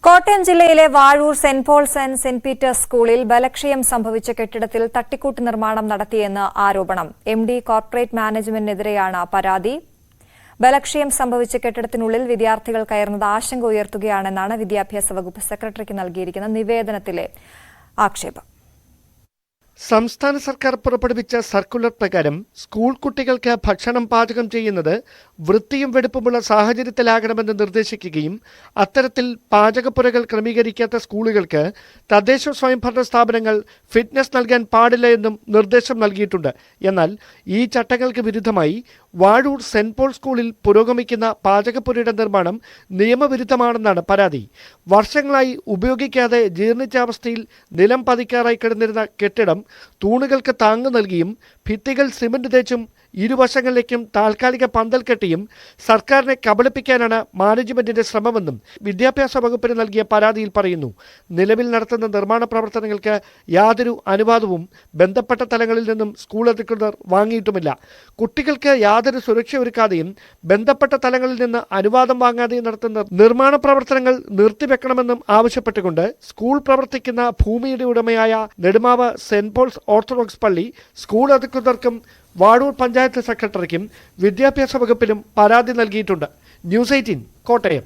കോട്ടയം ജില്ലയിലെ Vazhoor saint Paul's and saint Peter's സ്കൂളിൽ ബലക്ഷയം സംഭവിച്ച കെട്ടിടത്തിൽ തട്ടിക്കൂട്ട് നിർമ്മാണം നടത്തിയെന്ന് ആരോപണം. എംഡി കോർപ്പറേറ്റ് മാനേജ്മെന്റിനെതിരെയാണ് പരാതി. ബലക്ഷയം സംഭവിച്ച കെട്ടിടത്തിനുള്ളിൽ വിദ്യാർത്ഥികൾ കയറുന്നത് ആശങ്ക ഉയർത്തുകയാണെന്നാണ് വിദ്യാഭ്യാസ വകുപ്പ് സെക്രട്ടറിക്ക് നൽകിയിരിക്കുന്ന നിവേദനത്തിലെ ആക്ഷേപം. സംസ്ഥാന സർക്കാർ പുറപ്പെടുവിച്ച സർക്കുലർ പ്രകാരം സ്കൂൾ കുട്ടികൾക്ക് ഭക്ഷണം പാചകം ചെയ്യുന്നത് വൃത്തിയും വെടുപ്പുമുള്ള സാഹചര്യത്തിലാകണമെന്ന് നിർദ്ദേശിക്കുകയും അത്തരത്തിൽ പാചകപ്പുരകൾ ക്രമീകരിക്കാത്ത സ്കൂളുകൾക്ക് തദ്ദേശ സ്വയംഭരണ സ്ഥാപനങ്ങൾ ഫിറ്റ്നസ് നൽകാൻ പാടില്ല എന്നും നിർദ്ദേശം നൽകിയിട്ടുണ്ട്. എന്നാൽ ഈ ചട്ടങ്ങൾക്ക് വിരുദ്ധമായി വാഴൂർ സെന്റ് പോൾ സ്കൂളിൽ പുരോഗമിക്കുന്ന പാചകപ്പുരയുടെ നിർമ്മാണം നിയമവിരുദ്ധമാണെന്നാണ് പരാതി. വർഷങ്ങളായി ഉപയോഗിക്കാതെ ജീർണിച്ച അവസ്ഥയിൽ നിലം പതിക്കാറായി കിടന്നിരുന്ന കെട്ടിടം തൂണുകൾക്ക് താങ്ങ് നൽകിയും ഭിത്തികൾ സിമന്റ് തേച്ചും ഇരുവശങ്ങളിലേക്കും താൽക്കാലിക പന്തൽ കെട്ടിയും സർക്കാരിനെ കബളിപ്പിക്കാനാണ് മാനേജ്മെന്റിന്റെ ശ്രമമെന്നും വിദ്യാഭ്യാസ വകുപ്പിന് നൽകിയ പരാതിയിൽ പറയുന്നു. നിലവിൽ നടത്തുന്ന നിർമ്മാണ പ്രവർത്തനങ്ങൾക്ക് യാതൊരു അനുവാദവും ബന്ധപ്പെട്ട തലങ്ങളിൽ നിന്നും സ്കൂൾ അധികൃതർ വാങ്ങിയിട്ടുമില്ല. കുട്ടികൾക്ക് യാതൊരു സുരക്ഷ ഒരുക്കാതെയും ബന്ധപ്പെട്ട തലങ്ങളിൽ നിന്ന് അനുവാദം വാങ്ങാതെയും നടത്തുന്ന നിർമ്മാണ പ്രവർത്തനങ്ങൾ നിർത്തിവെക്കണമെന്നും ആവശ്യപ്പെട്ടുകൊണ്ട് സ്കൂൾ പ്രവർത്തിക്കുന്ന ഭൂമിയുടെ ഉടമയായ നെടുമാവ് സെന്റ് പോൾസ് ഓർത്തഡോക്സ് പള്ളി സ്കൂൾ അധികൃതർക്കും വാഴൂർ പഞ്ചായത്ത് സെക്രട്ടറിക്കും വിദ്യാഭ്യാസ വകുപ്പിലും പരാതി നൽകിയിട്ടുണ്ട്. ന്യൂസ് 18 കോട്ടയം.